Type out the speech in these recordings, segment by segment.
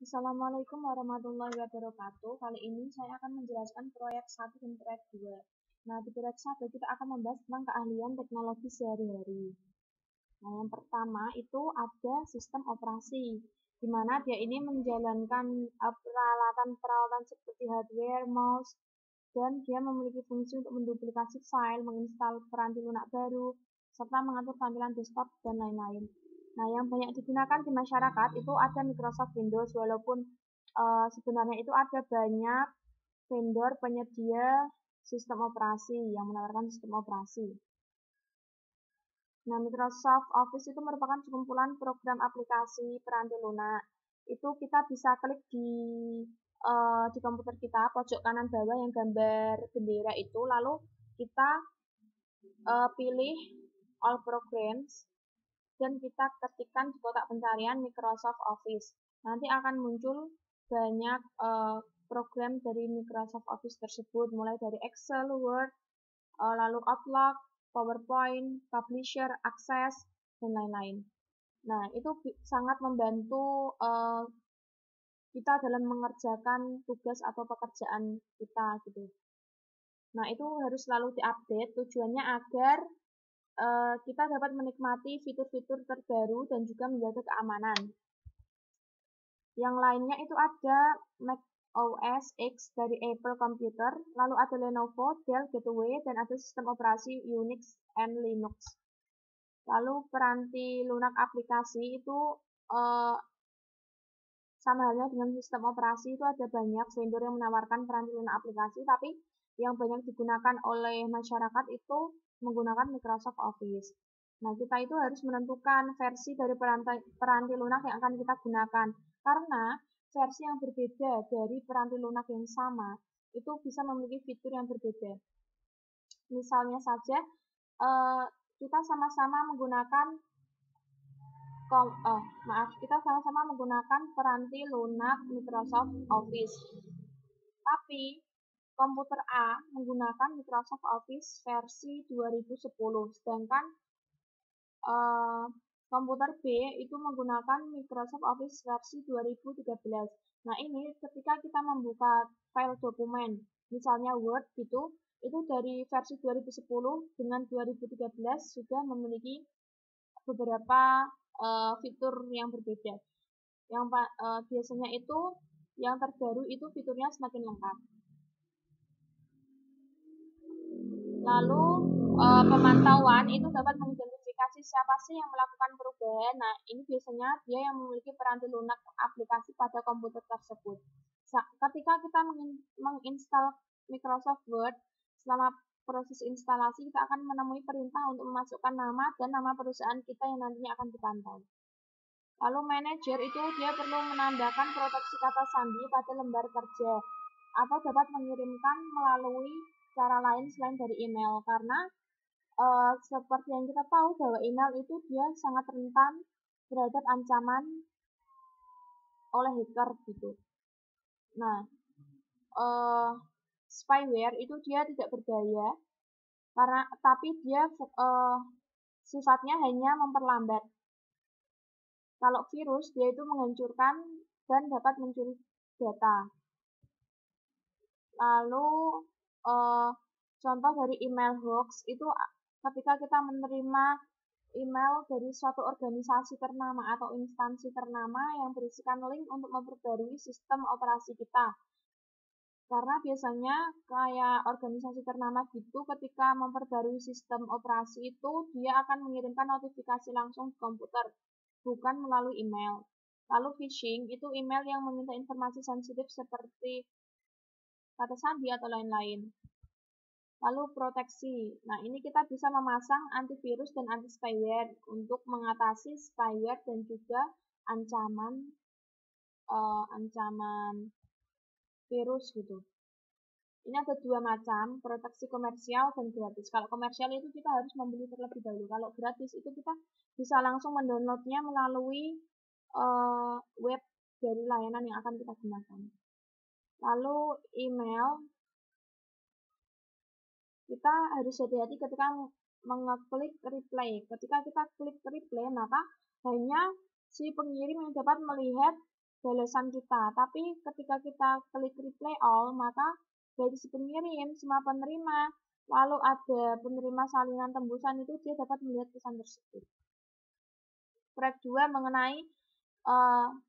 Assalamualaikum warahmatullahi wabarakatuh. Kali ini saya akan menjelaskan proyek 1 dan proyek 2. Nah, di proyek 1 kita akan membahas tentang keahlian teknologi sehari-hari. Nah, yang pertama itu ada sistem operasi, di mana dia ini menjalankan peralatan-peralatan seperti hardware, mouse, dan dia memiliki fungsi untuk menduplikasi file, menginstal peranti lunak baru, serta mengatur tampilan desktop dan lain-lain. Nah, yang banyak digunakan di masyarakat itu ada Microsoft Windows, walaupun sebenarnya itu ada banyak vendor penyedia sistem operasi yang menawarkan sistem operasi. Nah, Microsoft Office itu merupakan sekumpulan program aplikasi peranti lunak. Itu kita bisa klik di komputer kita, pojok kanan bawah yang gambar bendera itu, lalu kita pilih All Programs, dan kita ketikkan di kotak pencarian Microsoft Office. Nanti akan muncul banyak program dari Microsoft Office tersebut, mulai dari Excel, Word, lalu Outlook, PowerPoint, Publisher, Access, dan lain-lain. Nah, itu sangat membantu kita dalam mengerjakan tugas atau pekerjaan kita gitu. Nah, itu harus selalu diupdate, tujuannya agar kita dapat menikmati fitur-fitur terbaru dan juga menjaga keamanan. Yang lainnya itu ada Mac OS X dari Apple Computer, lalu ada Lenovo, Dell Gateway, dan ada sistem operasi Unix and Linux. Lalu peranti lunak aplikasi itu sama halnya dengan sistem operasi, itu ada banyak vendor yang menawarkan peranti lunak aplikasi, tapi yang banyak digunakan oleh masyarakat itu menggunakan Microsoft Office. Nah, kita itu harus menentukan versi dari peranti lunak yang akan kita gunakan, karena versi yang berbeda dari peranti lunak yang sama itu bisa memiliki fitur yang berbeda. Misalnya saja, kita sama-sama menggunakan kita sama-sama menggunakan peranti lunak Microsoft Office. Tapi komputer A menggunakan Microsoft Office versi 2010, sedangkan komputer B itu menggunakan Microsoft Office versi 2013. Nah, ini ketika kita membuka file dokumen, misalnya Word gitu, itu dari versi 2010 dengan 2013 sudah memiliki beberapa fitur yang berbeda. Yang biasanya itu yang terbaru itu fiturnya semakin lengkap. Lalu pemantauan itu dapat mengidentifikasi siapa sih yang melakukan perubahan. Nah, ini biasanya dia yang memiliki peranti lunak aplikasi pada komputer tersebut. Ketika kita menginstal Microsoft Word, selama proses instalasi kita akan menemui perintah untuk memasukkan nama dan nama perusahaan kita yang nantinya akan dipantau. Lalu manajer itu dia perlu menambahkan proteksi kata sandi pada lembar kerja atau dapat mengirimkan melalui cara lain selain dari email, karena seperti yang kita tahu bahwa email itu dia sangat rentan terhadap ancaman oleh hacker gitu. Nah, spyware itu dia tidak berbahaya, tapi dia sifatnya hanya memperlambat. Kalau virus, dia itu menghancurkan dan dapat mencuri data. Lalu contoh dari email hoax itu ketika kita menerima email dari suatu organisasi ternama atau instansi ternama yang berisikan link untuk memperbarui sistem operasi kita. Karena biasanya kayak organisasi ternama gitu, ketika memperbarui sistem operasi itu dia akan mengirimkan notifikasi langsung ke komputer, bukan melalui email. Lalu phishing itu email yang meminta informasi sensitif seperti kata sandi atau lain-lain. Lalu proteksi. Nah, ini kita bisa memasang antivirus dan anti spyware untuk mengatasi spyware dan juga ancaman virus gitu. Ini ada dua macam, proteksi komersial dan gratis. Kalau komersial itu kita harus membeli terlebih dahulu. Kalau gratis itu kita bisa langsung mendownloadnya melalui web dari layanan yang akan kita gunakan. Lalu email, kita harus hati-hati ketika mengeklik reply. Ketika kita klik reply, maka hanya si pengirim yang dapat melihat balasan kita. Tapi ketika kita klik reply all, maka dari si pengirim, semua penerima, lalu ada penerima salinan tembusan itu dia dapat melihat pesan tersebut. Proyek 2 mengenai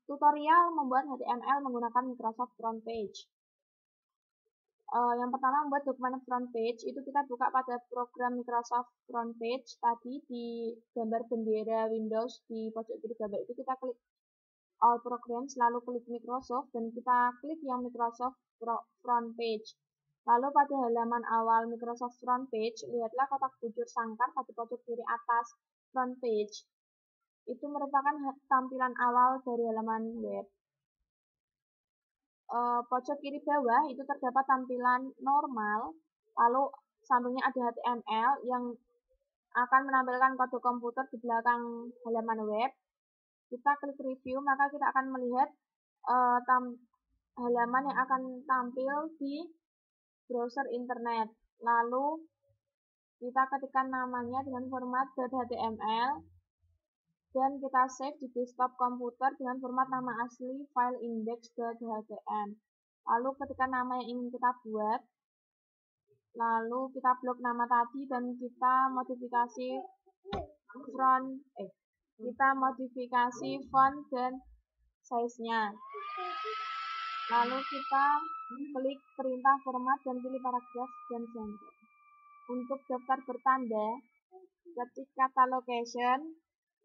tutorial membuat HTML menggunakan Microsoft Front Page. Yang pertama membuat dokumen front page, itu kita buka pada program Microsoft Front Page tadi di gambar bendera Windows di pojok kiri gambar itu kita klik All Programs, lalu klik Microsoft dan kita klik yang Microsoft Front Page. Lalu pada halaman awal Microsoft Front Page, lihatlah kotak bujur sangkar pada pojok kiri atas Front Page. Itu merupakan tampilan awal dari halaman web. Pojok kiri bawah itu terdapat tampilan normal, lalu sampingnya ada HTML yang akan menampilkan kode komputer di belakang halaman web. Kita klik review, maka kita akan melihat halaman yang akan tampil di browser internet. Lalu kita ketikkan namanya dengan format .html dan kita save di desktop komputer dengan format nama asli file index.htm. Lalu ketikkan nama yang ingin kita buat, lalu kita blok nama tadi dan kita modifikasi font dan size-nya. Lalu kita klik perintah format dan pilih paragraf dan center. Untuk daftar bertanda, ketik kata location,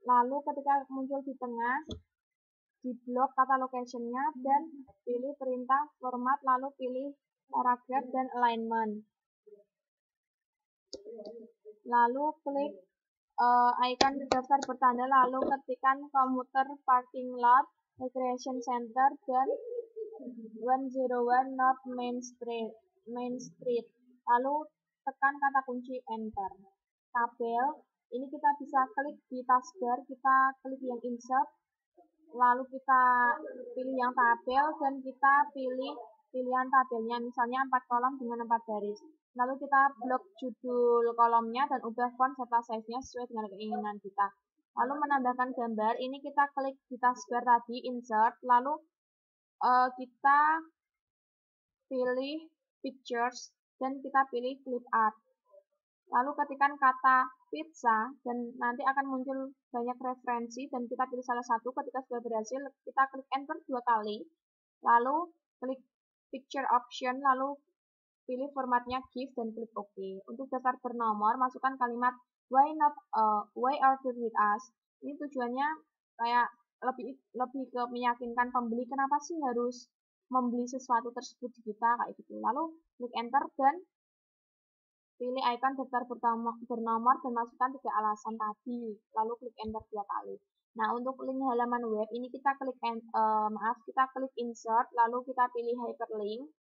lalu ketika muncul di tengah, di blok kata location-nya dan pilih perintah format, lalu pilih paragraf dan alignment. Lalu klik icon daftar bertanda, lalu ketikkan komuter parking lot recreation center dan 101 North Main Street. Lalu tekan kata kunci enter. Tabel, ini kita bisa klik di taskbar, kita klik yang insert, lalu kita pilih yang tabel dan kita pilih pilihan tabelnya, misalnya 4 kolom dengan 4 baris. Lalu kita blok judul kolomnya dan ubah font serta size-nya sesuai dengan keinginan kita. Lalu menambahkan gambar, ini kita klik di taskbar tadi, insert, lalu kita pilih pictures dan kita pilih clip art. Lalu ketikkan kata pizza dan nanti akan muncul banyak referensi dan kita pilih salah satu. Ketika sudah berhasil, kita klik enter 2 kali. Lalu klik picture option, lalu pilih formatnya GIF dan klik OK. Untuk daftar bernomor, masukkan kalimat why order with us. Ini tujuannya kayak lebih ke meyakinkan pembeli kenapa sih harus membeli sesuatu tersebut di kita kayak gitu. Lalu klik enter dan pilih icon daftar bernomor dan masukkan 3 alasan tadi. Lalu klik enter 2 kali. Nah, untuk link halaman web ini kita klik insert, lalu kita pilih hyperlink.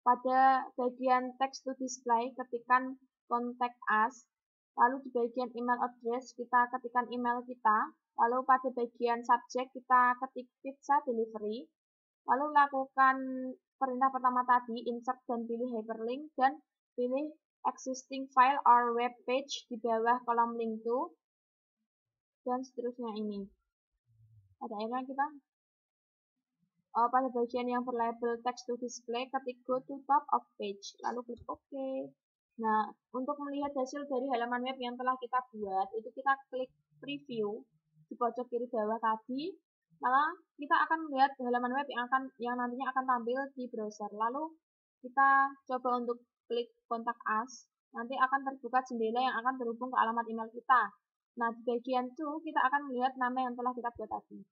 Pada bagian text to display ketikkan contact us. Lalu di bagian email address kita ketikkan email kita. Lalu pada bagian subjek kita ketik pizza delivery. Lalu lakukan perintah pertama tadi, insert dan pilih hyperlink dan pilih existing file or web page di bawah kolom link to dan seterusnya ini. Pada akhirnya kita pada bagian yang berlabel text to display ketik go to top of page lalu klik OK. Nah, untuk melihat hasil dari halaman web yang telah kita buat, itu kita klik preview di pojok kiri bawah tadi. Malah kita akan melihat halaman web yang nantinya akan tampil di browser. Lalu kita coba untuk klik kontak us. Nanti akan terbuka jendela yang akan terhubung ke alamat email kita. Nah, di bagian itu kita akan melihat nama yang telah kita buat tadi.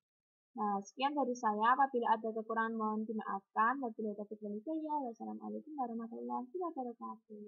Nah, sekian dari saya. Apabila ada kekurangan mohon dimaafkan. Wabillahi taufiq wal hidayah. Wassalamualaikum warahmatullahi wabarakatuh.